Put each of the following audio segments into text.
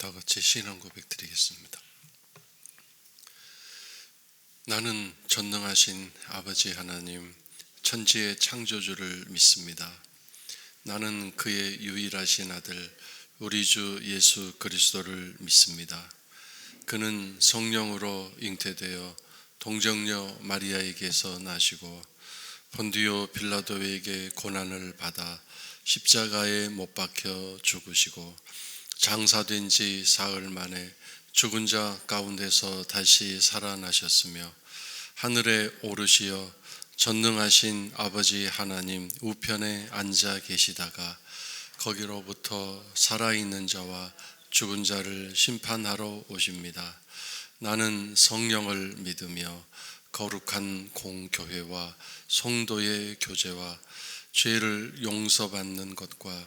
다 같이 신앙 고백 드리겠습니다. 나는 전능하신 아버지 하나님, 천지의 창조주를 믿습니다. 나는 그의 유일하신 아들, 우리 주 예수 그리스도를 믿습니다. 그는 성령으로 잉태되어 동정녀 마리아에게서 나시고 본디오 빌라도에게 고난을 받아 십자가에 못 박혀 죽으시고 장사된 지 사흘 만에 죽은 자 가운데서 다시 살아나셨으며 하늘에 오르시어 전능하신 아버지 하나님 우편에 앉아 계시다가 거기로부터 살아있는 자와 죽은 자를 심판하러 오십니다. 나는 성령을 믿으며 거룩한 공교회와 성도의 교제와 죄를 용서받는 것과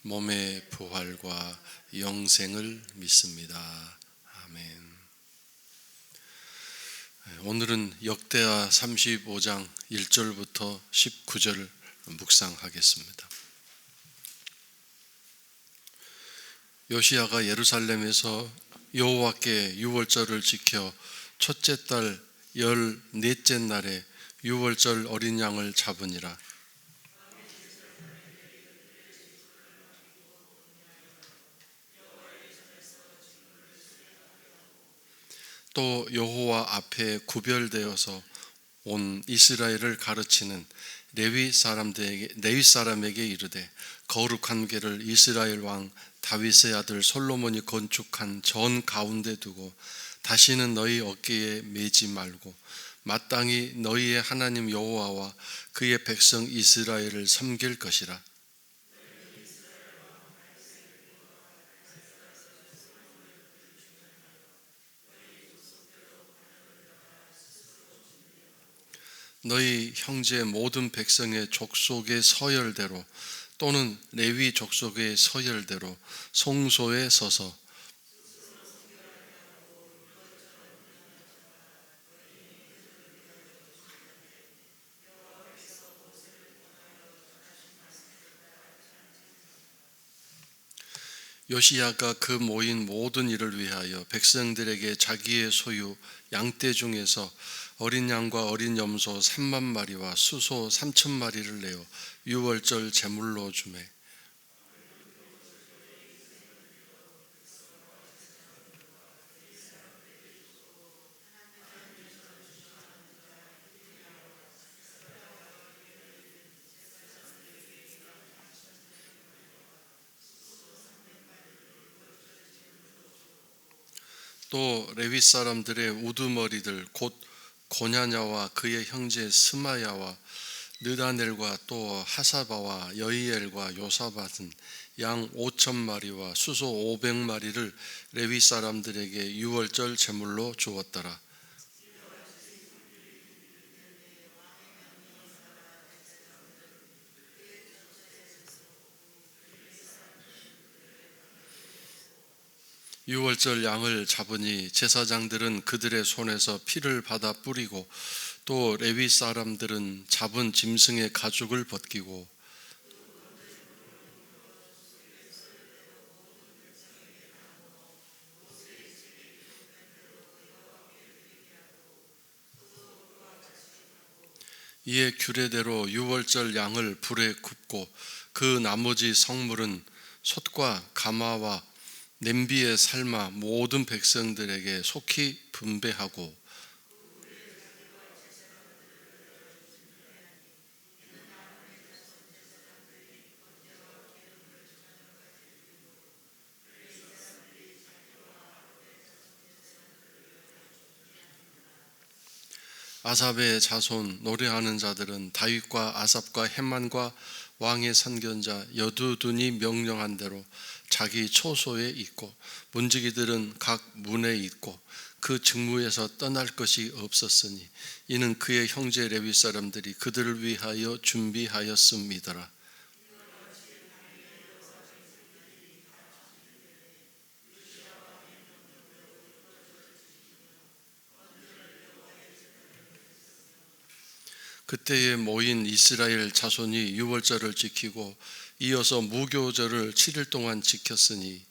몸의 부활과 영생을 믿습니다. 아멘. 오늘은 역대하 35장 1절부터 19절을 묵상하겠습니다. 요시야가 예루살렘에서 여호와께 유월절을 지켜 첫째 달 14째 날에 유월절 어린 양을 잡으니라. 또 여호와 앞에 구별되어서 온 이스라엘을 가르치는 레위 사람에게 이르되 거룩한 궤를 이스라엘 왕 다윗의 아들 솔로몬이 건축한 전 가운데 두고 다시는 너희 어깨에 매지 말고 마땅히 너희의 하나님 여호와와 그의 백성 이스라엘을 섬길 것이라. 너희 형제 모든 백성의 족속의 서열대로 또는 레위 족속의 서열대로 성소에 서서 요시야가 그 모인 모든 일을 위하여 백성들에게 자기의 소유 양떼 중에서 어린 양과 어린 염소 3만 마리와 수소 3천 마리를 내어 유월절 제물로 주매 또 레위 사람들의 우두머리들 곧 고냐냐와 그의 형제 스마야와 느다넬과 또 하사바와 여이엘과 요사밧은 양 5천 마리와 수소 500마리를 레위 사람들에게 유월절 제물로 주었더라. 유월절 양을 잡으니 제사장들은 그들의 손에서 피를 받아 뿌리고 또 레위 사람들은 잡은 짐승의 가죽을 벗기고 이에 규례대로 유월절 양을 불에 굽고 그 나머지 성물은 솥과 가마와 냄비에 삶아 모든 백성들에게 속히 분배하고 아삽의 자손 노래하는 자들은 다윗과 아삽과 헤만과 왕의 선견자 여두둔이 명령한 대로 자기 초소에 있고 문지기들은 각 문에 있고 그 직무에서 떠날 것이 없었으니 이는 그의 형제 레위 사람들이 그들을 위하여 준비하였음이더라. 그때에 모인 이스라엘 자손이 유월절을 지키고 이어서 무교절을 7일 동안 지켰으니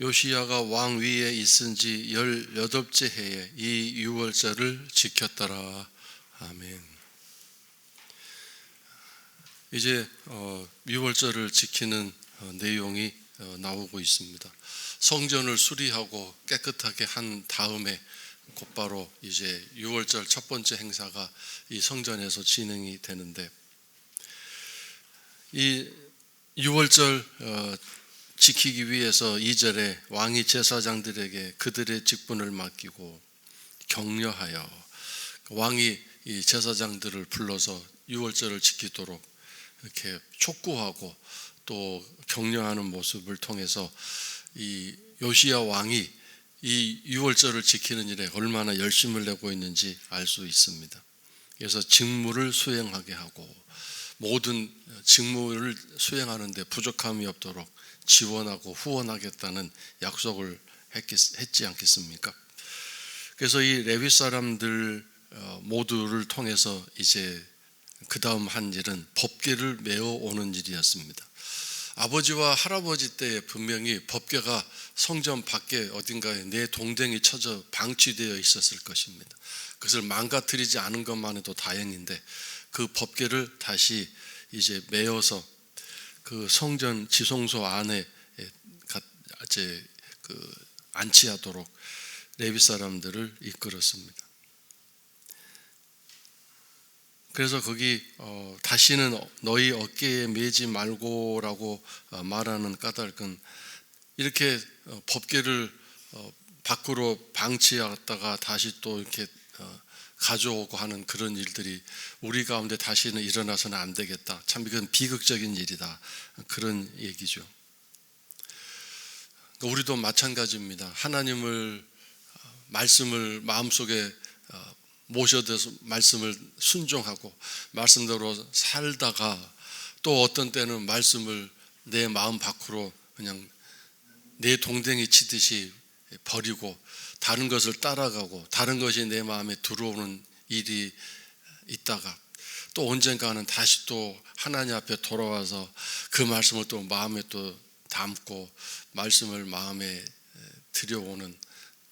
요시야가 왕 위에 있은 지 18째 해에 이 유월절을 지켰더라. 아멘. 이제 유월절을 지키는 내용이 나오고 있습니다. 성전을 수리하고 깨끗하게 한 다음에 곧바로 이제 유월절 첫 번째 행사가 이 성전에서 진행이 되는데, 이 유월절 지키기 위해서 2절에 왕이 제사장들에게 그들의 직분을 맡기고 격려하여, 왕이 이 제사장들을 불러서 유월절을 지키도록 이렇게 촉구하고 또 격려하는 모습을 통해서 이 요시야 왕이 이 유월절을 지키는 일에 얼마나 열심을 내고 있는지 알 수 있습니다. 그래서 직무를 수행하게 하고 모든 직무를 수행하는 데 부족함이 없도록 지원하고 후원하겠다는 약속을 했지 않겠습니까? 그래서 이 레위 사람들 모두를 통해서 이제 그 다음 한 일은 법궤를 메어오는 일이었습니다. 아버지와 할아버지 때에 분명히 법궤가 성전 밖에 어딘가에 내 동댕이 쳐져 방치되어 있었을 것입니다. 그것을 망가뜨리지 않은 것만 해도 다행인데, 그 법궤를 다시 이제 메어서 그 성전 지성소 안에 이제 안치하도록 레위 사람들을 이끌었습니다. 그래서 거기 다시는 너희 어깨에 매지 말고라고 말하는 까닭은, 이렇게 법궤를 밖으로 방치했다가 다시 또 이렇게 가져오고 하는 그런 일들이 우리 가운데 다시는 일어나서는 안 되겠다. 참 이건 비극적인 일이다. 그런 얘기죠. 우리도 마찬가지입니다. 하나님을 말씀을 마음속에 모셔둬서 말씀을 순종하고 말씀대로 살다가, 또 어떤 때는 말씀을 내 마음 밖으로 그냥 내 동댕이 치듯이 버리고 다른 것을 따라가고 다른 것이 내 마음에 들어오는 일이 있다가, 또 언젠가는 다시 또 하나님 앞에 돌아와서 그 말씀을 또 마음에 또 담고 말씀을 마음에 들여오는,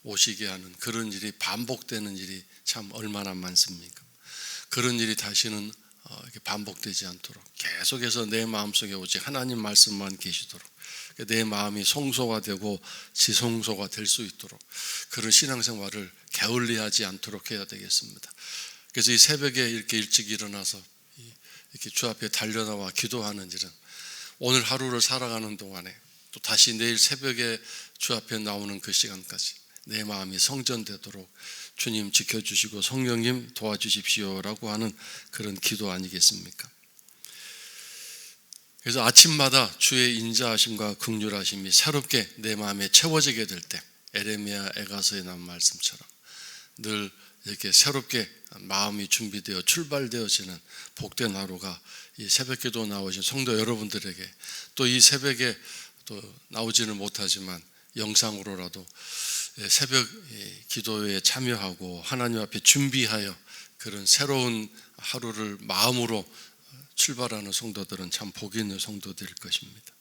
오시게 하는 그런 일이 반복되는 일이 참 얼마나 많습니까? 그런 일이 다시는 이렇게 반복되지 않도록 계속해서 내 마음속에 오직 하나님 말씀만 계시도록, 내 마음이 성소화되고 지성소가 될 수 있도록 그런 신앙생활을 게을리하지 않도록 해야 되겠습니다. 그래서 이 새벽에 이렇게 일찍 일어나서 이렇게 주 앞에 달려나와 기도하는 일은, 오늘 하루를 살아가는 동안에 또 다시 내일 새벽에 주 앞에 나오는 그 시간까지 내 마음이 성전되도록 주님 지켜주시고 성령님 도와주십시오라고 하는 그런 기도 아니겠습니까? 그래서 아침마다 주의 인자하심과 긍휼하심이 새롭게 내 마음에 채워지게 될 때, 에레미야 에가서에 나온 말씀처럼 늘 이렇게 새롭게 마음이 준비되어 출발되어지는 복된 하루가 이 새벽기도 나오신 성도 여러분들에게, 또 이 새벽에 또 나오지는 못하지만 영상으로라도 새벽 기도에 참여하고 하나님 앞에 준비하여 그런 새로운 하루를 마음으로 출발하는 성도들은 참 복 있는 성도들일 것입니다.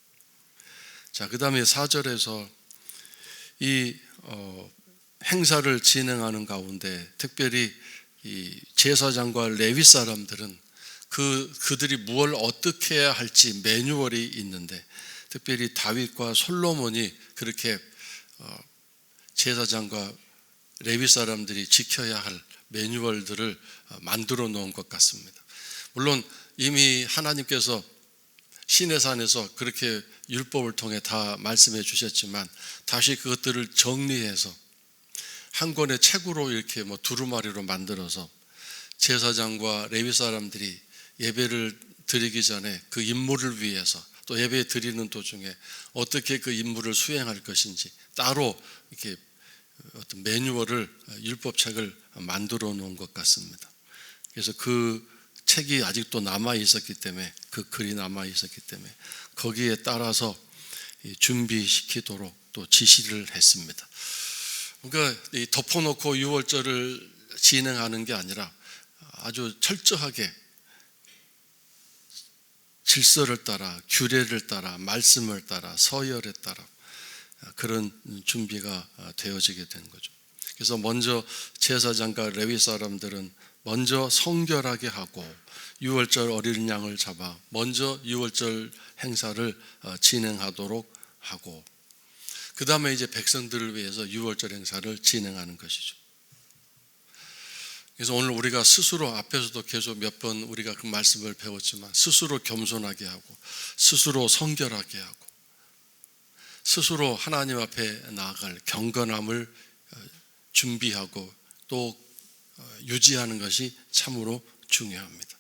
자, 그 다음에 4절에서 이 행사를 진행하는 가운데 특별히 이 제사장과 레위 사람들은 그들이 무엇을 어떻게 해야 할지 매뉴얼이 있는데, 특별히 다윗과 솔로몬이 그렇게 제사장과 레위 사람들이 지켜야 할 매뉴얼들을 만들어 놓은 것 같습니다. 물론 이미 하나님께서 시내산에서 그렇게 율법을 통해 다 말씀해 주셨지만, 다시 그것들을 정리해서 한 권의 책으로 이렇게 두루마리로 만들어서 제사장과 레위 사람들이 예배를 드리기 전에 그 임무를 위해서, 또 예배 드리는 도중에 어떻게 그 임무를 수행할 것인지 따로 이렇게 어떤 매뉴얼을, 율법책을 만들어 놓은 것 같습니다. 그래서 그 책이 아직도 남아 있었기 때문에, 그 글이 남아 있었기 때문에 거기에 따라서 준비시키도록 또 지시를 했습니다. 그러니까 덮어놓고 유월절을 진행하는 게 아니라 아주 철저하게 질서를 따라, 규례를 따라, 말씀을 따라, 서열에 따라 그런 준비가 되어지게 된 거죠. 그래서 먼저 제사장과 레위 사람들은 먼저 성결하게 하고 유월절 어린 양을 잡아 먼저 유월절 행사를 진행하도록 하고, 그 다음에 이제 백성들을 위해서 유월절 행사를 진행하는 것이죠. 그래서 오늘 우리가 스스로, 앞에서도 계속 몇 번 우리가 그 말씀을 배웠지만, 스스로 겸손하게 하고 스스로 성결하게 하고 스스로 하나님 앞에 나아갈 경건함을 준비하고 또 유지하는 것이 참으로 중요합니다.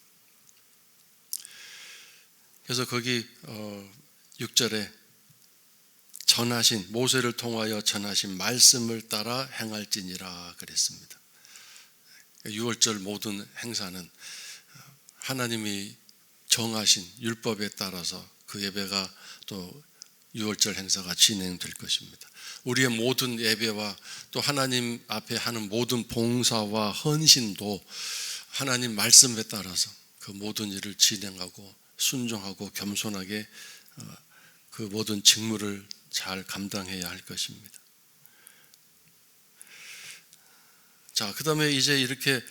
그래서 거기 6절에 전하신, 모세를 통하여 전하신 말씀을 따라 행할지니라 그랬습니다. 6월절 모든 행사는 하나님이 정하신 율법에 따라서 그 예배가 또 6월절 행사가 진행될 것입니다. 우리의 모든 예배와 또 하나님 앞에 하는 모든 봉사와 헌신도 하나님 말씀에 따라서 그 모든 일을 진행하고 순종하고 겸손하게 그 모든 직무를 잘 감당해야 할 것입니다. 자, 그 다음에 이제 이렇게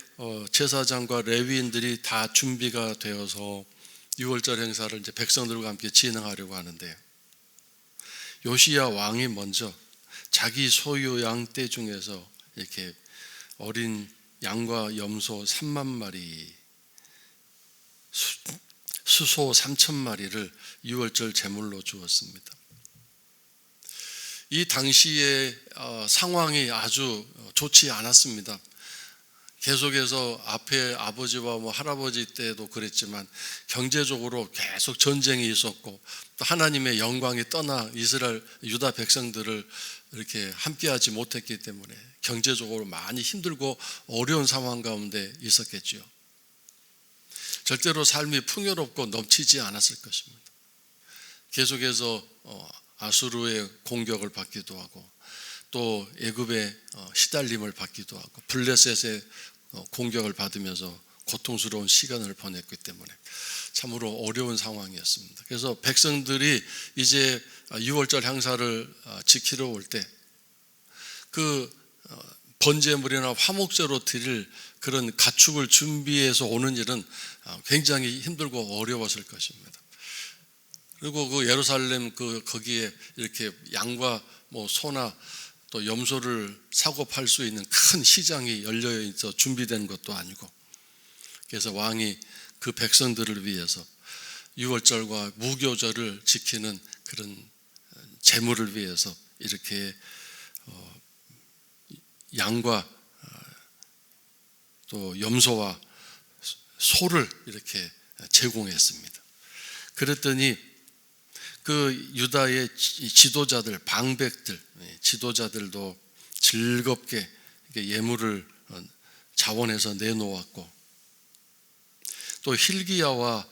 제사장과 레위인들이 다 준비가 되어서 6월절 행사를 이제 백성들과 함께 진행하려고 하는데, 요시야 왕이 먼저 자기 소유양 떼 중에서 이렇게 어린 양과 염소 3만 마리, 수소 3천 마리를 6월절 제물로 주었습니다. 이 당시의 상황이 아주 좋지 않았습니다. 계속해서 앞에 아버지와 할아버지 때도 그랬지만 경제적으로 계속 전쟁이 있었고, 또 하나님의 영광이 떠나 이스라엘 유다 백성들을 이렇게 함께하지 못했기 때문에 경제적으로 많이 힘들고 어려운 상황 가운데 있었겠지요. 절대로 삶이 풍요롭고 넘치지 않았을 것입니다. 계속해서 아수르의 공격을 받기도 하고, 또 애굽의 시달림을 받기도 하고, 블레셋의 공격을 받으면서 고통스러운 시간을 보냈기 때문에 참으로 어려운 상황이었습니다. 그래서 백성들이 이제 6월절 행사를 지키러 올 때 그 번제물이나 화목제로 드릴 그런 가축을 준비해서 오는 일은 굉장히 힘들고 어려웠을 것입니다. 그리고 그 예루살렘 거기에 이렇게 양과 소나 또 염소를 사고 팔 수 있는 큰 시장이 열려 있어 준비된 것도 아니고, 그래서 왕이 그 백성들을 위해서 6월절과 무교절을 지키는 그런 제물을 위해서 이렇게 양과 또 염소와 소를 이렇게 제공했습니다. 그랬더니 그 유다의 지도자들, 방백들, 지도자들도 즐겁게 예물을 자원해서 내놓았고, 또 hil기야와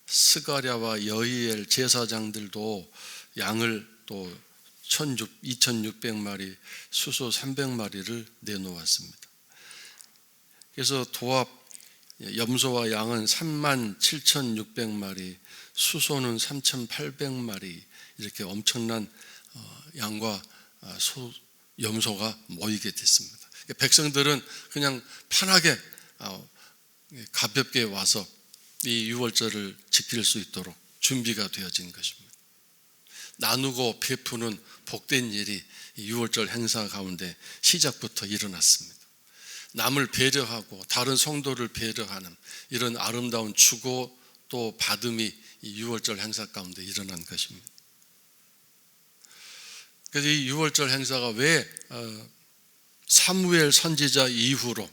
스가랴와 여이엘 제사장들도 양을 또 2,600마리, 수소 300마리를 내놓았습니다. 그래서 도합 염소와 양은 37,600마리, 수소는 3,800마리, 이렇게 엄청난 양과 염소가 모이게 됐습니다. 백성들은 그냥 편하게 가볍게 와서 이 6월절을 지킬 수 있도록 준비가 되어진 것입니다. 나누고 베푸는 복된 일이 6월절 행사 가운데 시작부터 일어났습니다. 남을 배려하고 다른 성도를 배려하는 이런 아름다운 주고 또 받음이 이 6월절 행사 가운데 일어난 것입니다. 그래서 이 6월절 행사가 왜 사무엘 선지자 이후로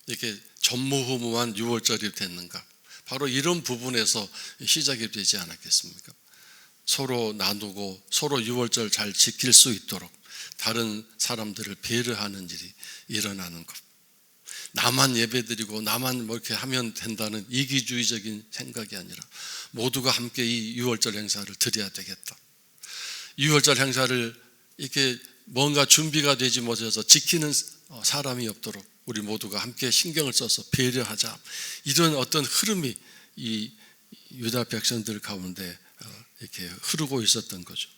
이렇게 전무후무한 6월절이 됐는가? 바로 이런 부분에서 시작이 되지 않았겠습니까? 서로 나누고 서로 6월절 잘 지킬 수 있도록 다른 사람들을 배려하는 일이 일어나는 것. 나만 예배드리고 나만 이렇게 하면 된다는 이기주의적인 생각이 아니라 모두가 함께 이 6월절 행사를 드려야 되겠다. 6월절 행사를 이렇게 뭔가 준비가 되지 못해서 지키는 사람이 없도록 우리 모두가 함께 신경을 써서 배려하자. 이런 어떤 흐름이 이 유다 백성들 가운데 이렇게 흐르고 있었던 거죠.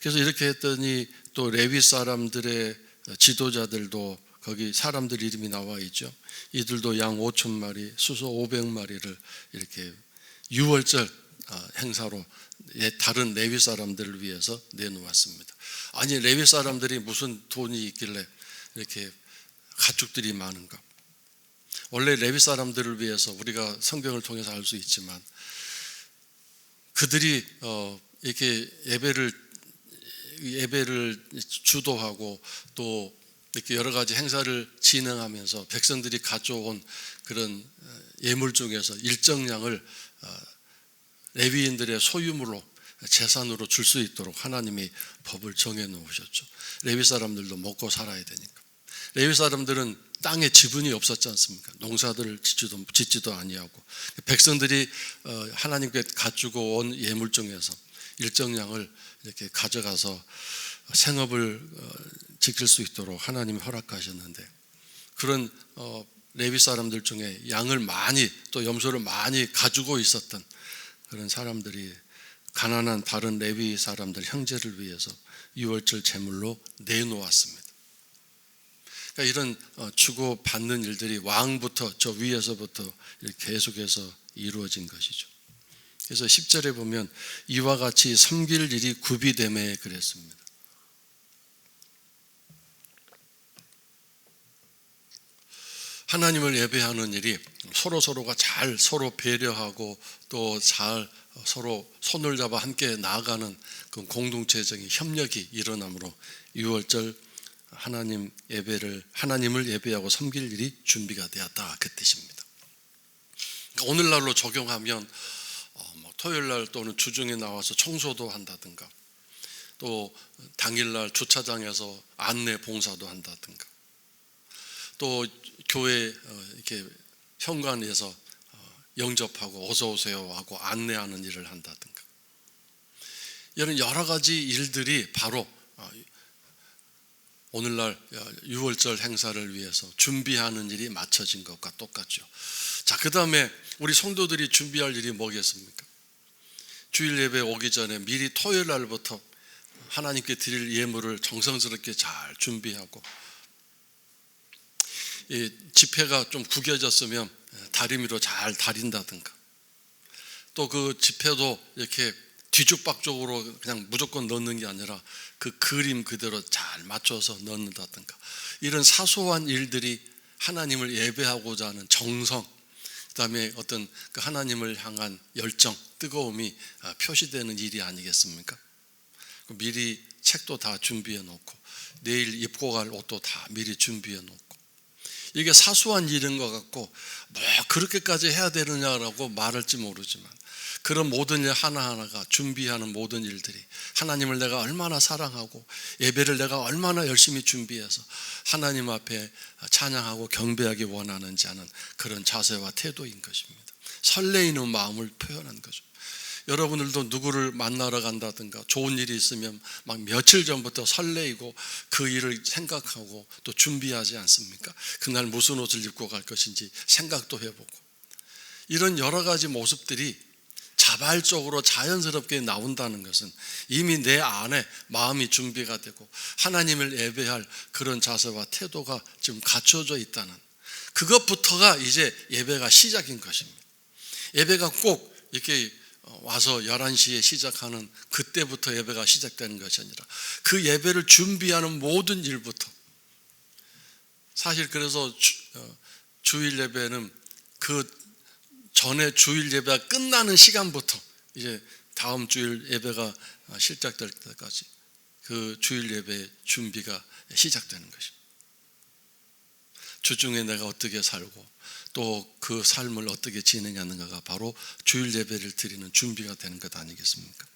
그래서 이렇게 했더니 또 레위 사람들의 지도자들도 거기 사람들 이름이 나와 있죠. 이들도 양 5천 마리, 수소 500마리를 이렇게 유월절 행사로 다른 레위 사람들을 위해서 내놓았습니다. 아니, 레위 사람들이 무슨 돈이 있길래 이렇게 가축들이 많은가? 원래 레위 사람들을 위해서 우리가 성경을 통해서 알 수 있지만 그들이 이렇게 예배를 주도하고 또 이렇게 여러 가지 행사를 진행하면서 백성들이 가져온 그런 예물 중에서 일정량을 레위인들의 소유물로 재산으로 줄 수 있도록 하나님이 법을 정해 놓으셨죠. 레위 사람들도 먹고 살아야 되니까. 레위 사람들은 땅에 지분이 없었지 않습니까? 농사들을 짓지도 아니하고 백성들이 하나님께 가지고 온 예물 중에서 일정량을 이렇게 가져가서 생업을 지킬 수 있도록 하나님이 허락하셨는데, 그런 레위 사람들 중에 양을 많이 또 염소를 많이 가지고 있었던 그런 사람들이 가난한 다른 레위 사람들 형제를 위해서 유월절 제물로 내놓았습니다. 그러니까 이런 주고 받는 일들이 왕부터 저 위에서부터 이렇게 계속해서 이루어진 것이죠. 그래서 10절에 보면 이와 같이 섬길 일이 구비되매 그랬습니다. 하나님을 예배하는 일이 서로가 잘 서로 배려하고 또 잘 서로 손을 잡아 함께 나아가는 그 공동체적인 협력이 일어나므로 유월절 하나님을 예배하고 섬길 일이 준비가 되었다, 그 뜻입니다. 그러니까 오늘날로 적용하면 토요일날 또는 주중에 나와서 청소도 한다든가, 또 당일날 주차장에서 안내 봉사도 한다든가, 또 교회 이렇게 현관에서 영접하고 어서 오세요 하고 안내하는 일을 한다든가, 이런 여러 가지 일들이 바로 오늘날 유월절 행사를 위해서 준비하는 일이 맞춰진 것과 똑같죠. 자, 그 다음에 우리 성도들이 준비할 일이 뭐겠습니까? 주일 예배 오기 전에 미리 토요일 날부터 하나님께 드릴 예물을 정성스럽게 잘 준비하고, 이 지폐가 좀 구겨졌으면 다리미로 잘 다린다든가, 또 그 지폐도 이렇게 뒤죽박죽으로 그냥 무조건 넣는 게 아니라 그 그림 그대로 잘 맞춰서 넣는다든가, 이런 사소한 일들이 하나님을 예배하고자 하는 정성, 그 다음에 어떤 그 하나님을 향한 열정, 뜨거움이 표시되는 일이 아니겠습니까? 미리 책도 다 준비해 놓고 내일 입고 갈 옷도 다 미리 준비해 놓고, 이게 사소한 일인 것 같고 뭐 그렇게까지 해야 되느냐라고 말할지 모르지만, 그런 모든 일 하나하나가 준비하는 모든 일들이 하나님을 내가 얼마나 사랑하고 예배를 내가 얼마나 열심히 준비해서 하나님 앞에 찬양하고 경배하기 원하는지 하는 그런 자세와 태도인 것입니다. 설레이는 마음을 표현한 거죠. 여러분들도 누구를 만나러 간다든가 좋은 일이 있으면 막 며칠 전부터 설레이고 그 일을 생각하고 또 준비하지 않습니까? 그날 무슨 옷을 입고 갈 것인지 생각도 해보고, 이런 여러 가지 모습들이 자발적으로 자연스럽게 나온다는 것은 이미 내 안에 마음이 준비가 되고 하나님을 예배할 그런 자세와 태도가 지금 갖춰져 있다는, 그것부터가 이제 예배가 시작인 것입니다. 예배가 꼭 이렇게 와서 11시에 시작하는 그때부터 예배가 시작되는 것이 아니라 그 예배를 준비하는 모든 일부터, 사실 그래서 주일 예배는 그 전에 주일 예배가 끝나는 시간부터 이제 다음 주일 예배가 시작될 때까지 그 주일 예배의 준비가 시작되는 것입니다. 주중에 내가 어떻게 살고 또 그 삶을 어떻게 진행하는가가 바로 주일 예배를 드리는 준비가 되는 것 아니겠습니까?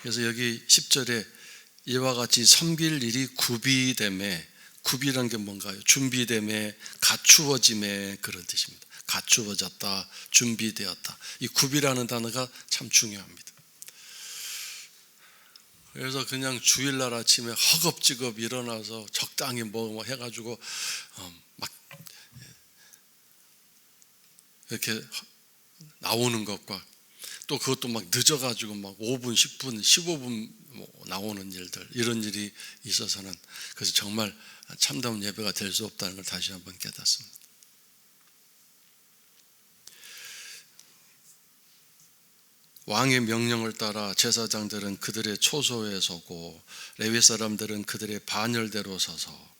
그래서 여기 10절에 이와 같이 섬길 일이 구비됨에, 구비라는 게 뭔가요? 준비됨에, 갖추어짐에, 그런 뜻입니다. 갖추어졌다, 준비되었다. 이 구비라는 단어가 참 중요합니다. 그래서 그냥 주일날 아침에 허겁지겁 일어나서 적당히 뭐 해가지고 막 이렇게 나오는 것과, 또 그것도 막 늦어가지고 막 5분, 10분, 15분 나오는 일들, 이런 일이 있어서는 그래서 정말 참다운 예배가 될 수 없다는 걸 다시 한번 깨닫습니다. 왕의 명령을 따라 제사장들은 그들의 초소에 서고 레위 사람들은 그들의 반열대로 서서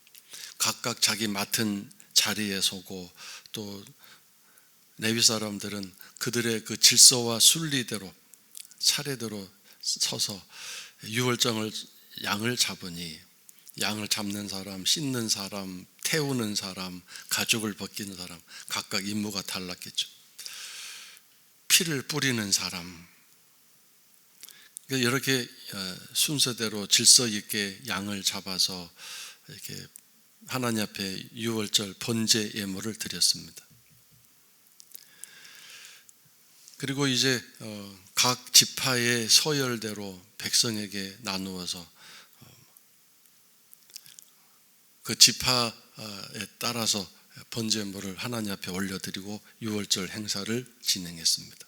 각각 자기 맡은 자리에 서고 또 레위 사람들은 그들의 그 질서와 순리대로 차례대로 서서 유월절을 양을 잡으니 양을 잡는 사람, 씻는 사람, 태우는 사람, 가죽을 벗기는 사람 각각 임무가 달랐겠죠. 피를 뿌리는 사람, 이렇게 순서대로 질서 있게 양을 잡아서 이렇게 하나님 앞에 유월절 번제 예물을 드렸습니다. 그리고 이제 각 지파의 서열대로 백성에게 나누어서 그 지파에 따라서 번제물을 하나님 앞에 올려드리고 유월절 행사를 진행했습니다.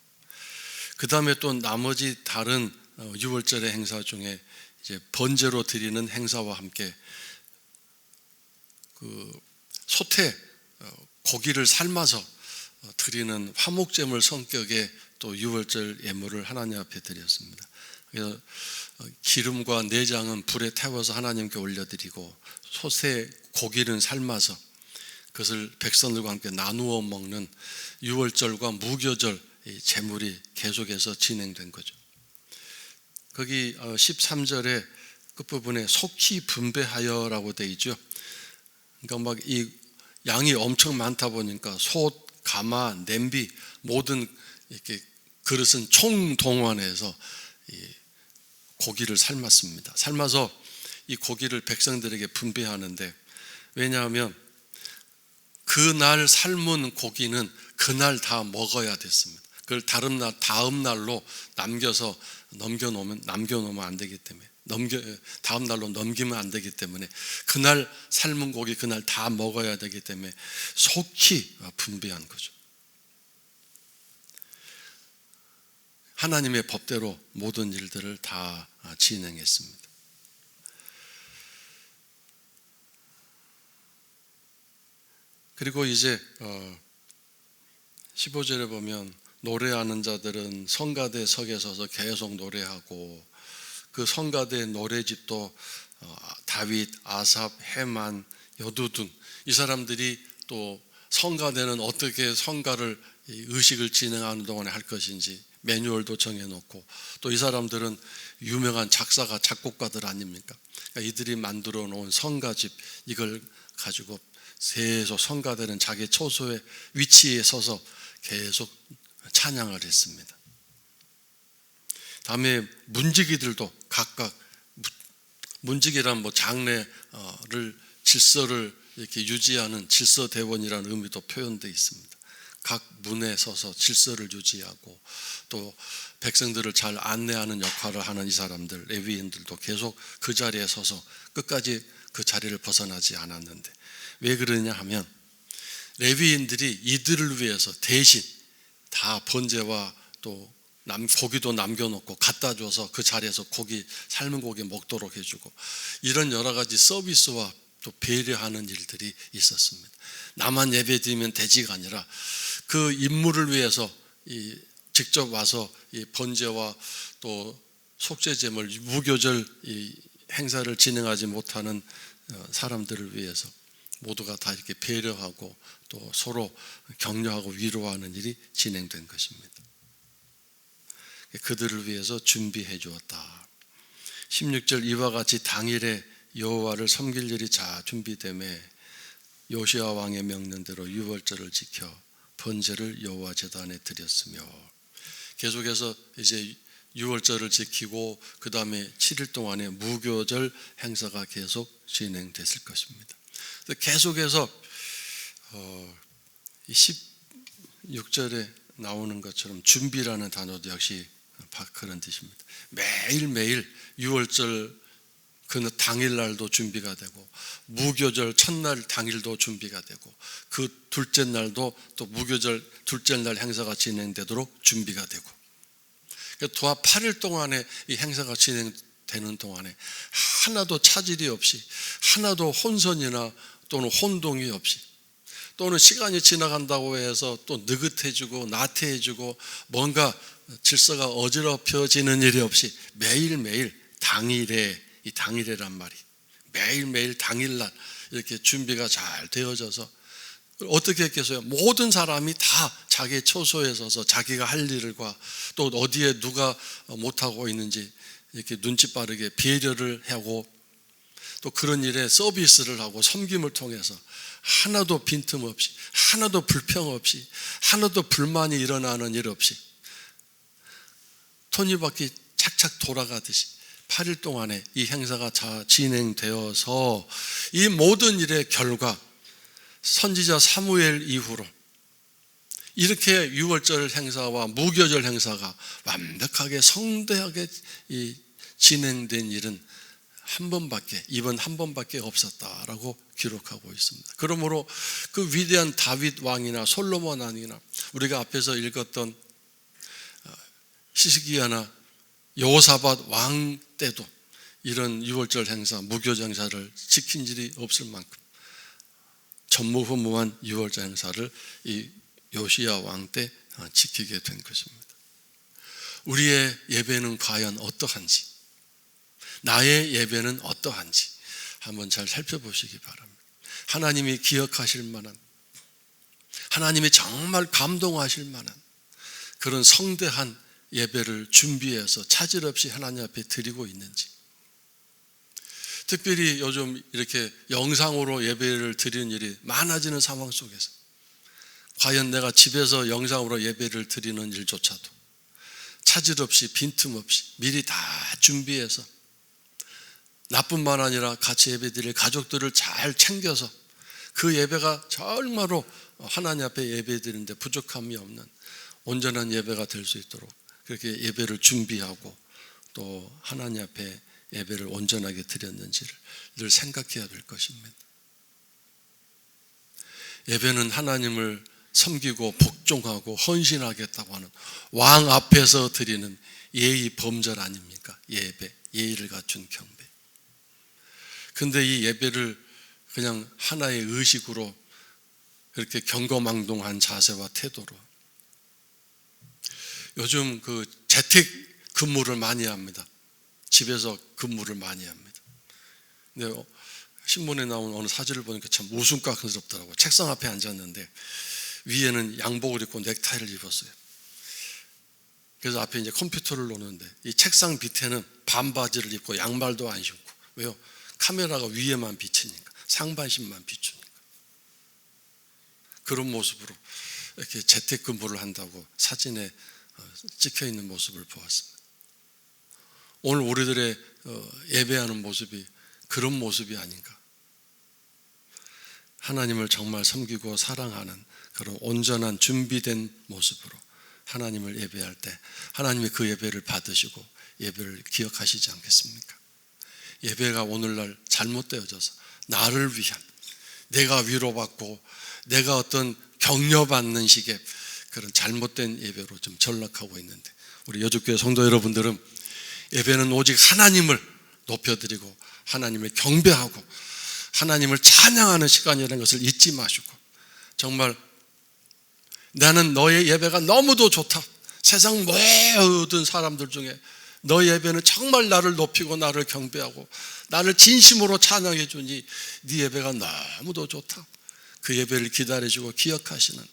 그 다음에 또 나머지 다른 유월절의 행사 중에 이제 번제로 드리는 행사와 함께 그 소태 고기를 삶아서 드리는 화목제물 성격의 또 유월절 예물을 하나님 앞에 드렸습니다. 그래서 기름과 내장은 불에 태워서 하나님께 올려드리고 소태 고기는 삶아서 그것을 백성들과 함께 나누어 먹는 유월절과 무교절 제물이 계속해서 진행된 거죠. 거기 13절에 끝부분에 속히 분배하여라고 되어 있죠. 그러니까 막 이 양이 엄청 많다 보니까 솥, 가마, 냄비 모든 이렇게 그릇은 총동원해서 이 고기를 삶았습니다. 삶아서 이 고기를 백성들에게 분배하는데, 왜냐하면 그날 삶은 고기는 그날 다 먹어야 됐습니다. 그걸 다음 날로 남겨놓으면 안 되기 때문에 다음 날로 넘기면 안 되기 때문에 그날 삶은 고기 그날 다 먹어야 되기 때문에 속히 분배한 거죠. 하나님의 법대로 모든 일들을 다 진행했습니다. 그리고 이제 15절에 보면 노래하는 자들은 성가대 석에 서서 계속 노래하고 그 성가대 노래집도 다윗, 아삽, 헤만, 여두둔 이 사람들이 또 성가대는 어떻게 성가를 의식을 진행하는 동안에 할 것인지 매뉴얼도 정해놓고 또 이 사람들은 유명한 작곡가들 아닙니까? 그러니까 이들이 만들어 놓은 성가집 이걸 가지고 계속 성가대는 자기 초소의 위치에 서서 계속 찬양을 했습니다. 다음에 문지기들도 각각 문지기란 장례를 질서를 이렇게 유지하는 질서대원이라는 의미도 표현되어 있습니다. 각 문에 서서 질서를 유지하고 또 백성들을 잘 안내하는 역할을 하는 이 사람들 레위인들도 계속 그 자리에 서서 끝까지 그 자리를 벗어나지 않았는데, 왜 그러냐 하면 레위인들이 이들을 위해서 대신 다 번제와 또 고기도 남겨놓고 갖다 줘서 그 자리에서 삶은 고기 먹도록 해주고 이런 여러 가지 서비스와 또 배려하는 일들이 있었습니다. 나만 예배드리면 되지가 아니라 그 임무를 위해서 직접 와서 이 번제와 또 속죄제물 무교절 행사를 진행하지 못하는 사람들을 위해서 모두가 다 이렇게 배려하고 또 서로 격려하고 위로하는 일이 진행된 것입니다. 그들을 위해서 준비해 주었다. 16절 이와 같이 당일에 여호와를 섬길 일이 잘 준비되매 요시야 왕의 명령대로 유월절을 지켜 번제를 여호와 제단에 드렸으며, 계속해서 이제 유월절을 지키고 그 다음에 7일 동안의 무교절 행사가 계속 진행됐을 것입니다. 계속해서 16절에 나오는 것처럼 준비라는 단어도 역시 그런 뜻입니다. 매일매일 유월절 그 당일날도 준비가 되고 무교절 첫날 당일도 준비가 되고 그 둘째 날도 또 무교절 둘째 날 행사가 진행되도록 준비가 되고 도합 8일 동안에 이 행사가 되는 동안에 하나도 차질이 없이, 하나도 혼선이나 또는 혼동이 없이, 또는 시간이 지나간다고 해서 또 느긋해지고 나태해지고 뭔가 질서가 어지럽혀지는 일이 없이 매일매일 당일에, 이 당일에란 말이 매일매일 당일날 이렇게 준비가 잘 되어져서 어떻게 했겠어요? 모든 사람이 다 자기 처소에 서서 자기가 할 일과 또 어디에 누가 못하고 있는지 이렇게 눈치 빠르게 배려를 하고 또 그런 일에 서비스를 하고 섬김을 통해서 하나도 빈틈없이, 하나도 불평 없이, 하나도 불만이 일어나는 일 없이 톱니바퀴 착착 돌아가듯이 8일 동안에 이 행사가 다 진행되어서 이 모든 일의 결과 선지자 사무엘 이후로 이렇게 유월절 행사와 무교절 행사가 완벽하게 성대하게 진행된 일은 이번 한 번밖에 없었다라고 기록하고 있습니다. 그러므로 그 위대한 다윗 왕이나 솔로몬 왕이나 우리가 앞에서 읽었던 히스기야나 여호사밧 왕 때도 이런 유월절 행사, 무교절 행사를 지킨 일이 없을 만큼 전무후무한 유월절 행사를 이 요시야 왕 때 지키게 된 것입니다. 우리의 예배는 과연 어떠한지, 나의 예배는 어떠한지 한번 잘 살펴보시기 바랍니다. 하나님이 기억하실 만한, 하나님이 정말 감동하실 만한 그런 성대한 예배를 준비해서 차질 없이 하나님 앞에 드리고 있는지, 특별히 요즘 이렇게 영상으로 예배를 드리는 일이 많아지는 상황 속에서 과연 내가 집에서 영상으로 예배를 드리는 일조차도 차질 없이 빈틈없이 미리 다 준비해서 나뿐만 아니라 같이 예배 드릴 가족들을 잘 챙겨서 그 예배가 정말로 하나님 앞에 예배 드리는데 부족함이 없는 온전한 예배가 될 수 있도록 그렇게 예배를 준비하고 또 하나님 앞에 예배를 온전하게 드렸는지를 늘 생각해야 될 것입니다. 예배는 하나님을 섬기고 복종하고 헌신하겠다고 하는 왕 앞에서 드리는 예의 범절 아닙니까? 예배, 예의를 갖춘 경배. 근데 이 예배를 그냥 하나의 의식으로 이렇게 경거망동한 자세와 태도로, 요즘 그 재택 근무를 많이 합니다. 집에서 근무를 많이 합니다. 근데 신문에 나온 어느 사진을 보니까 참 웃음가스럽더라고요. 책상 앞에 앉았는데 위에는 양복을 입고 넥타이를 입었어요. 그래서 앞에 이제 컴퓨터를 놓는데 이 책상 밑에는 반바지를 입고 양말도 안 신고. 왜요? 카메라가 위에만 비치니까, 상반신만 비추니까. 그런 모습으로 이렇게 재택근무를 한다고 사진에 찍혀 있는 모습을 보았습니다. 오늘 우리들의 예배하는 모습이 그런 모습이 아닌가. 하나님을 정말 섬기고 사랑하는 그런 온전한 준비된 모습으로 하나님을 예배할 때 하나님이 그 예배를 받으시고 예배를 기억하시지 않겠습니까? 예배가 오늘날 잘못되어져서 나를 위한, 내가 위로받고 내가 어떤 격려받는 식의 그런 잘못된 예배로 좀 전락하고 있는데, 우리 여주교회 성도 여러분들은 예배는 오직 하나님을 높여드리고 하나님을 경배하고 하나님을 찬양하는 시간이라는 것을 잊지 마시고, 정말 나는 너의 예배가 너무도 좋다, 세상 모든 사람들 중에 너 예배는 정말 나를 높이고 나를 경배하고 나를 진심으로 찬양해 주니 네 예배가 너무도 좋다, 그 예배를 기다려주고 기억하시는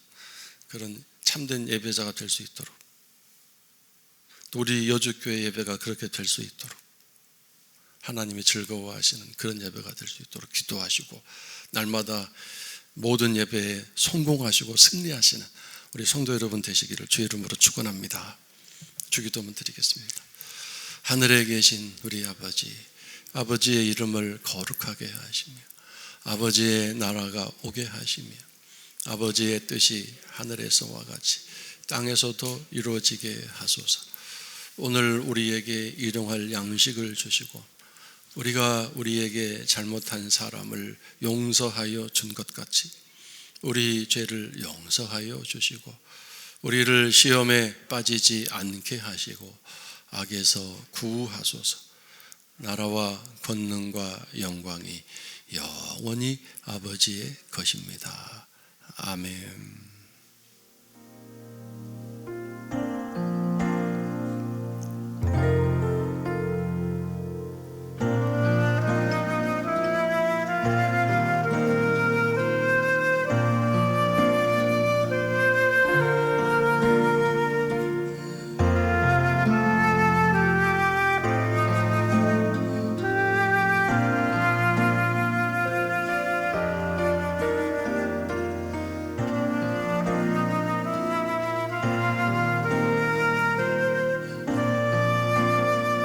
그런 참된 예배자가 될 수 있도록, 또 우리 여주교회 예배가 그렇게 될 수 있도록 하나님이 즐거워하시는 그런 예배가 될 수 있도록 기도하시고, 날마다 모든 예배에 성공하시고 승리하시는 우리 성도 여러분 되시기를 주의 이름으로 축원합니다. 주기도문 드리겠습니다. 하늘에 계신 우리 아버지, 아버지의 이름을 거룩하게 하시며 아버지의 나라가 오게 하시며 아버지의 뜻이 하늘에서와 같이 땅에서도 이루어지게 하소서. 오늘 우리에게 일용할 양식을 주시고 우리가 우리에게 잘못한 사람을 용서하여 준 것 같이 우리 죄를 용서하여 주시고 우리를 시험에 빠지지 않게 하시고 악에서 구하소서. 나라와 권능과 영광이 영원히 아버지의 것입니다. 아멘.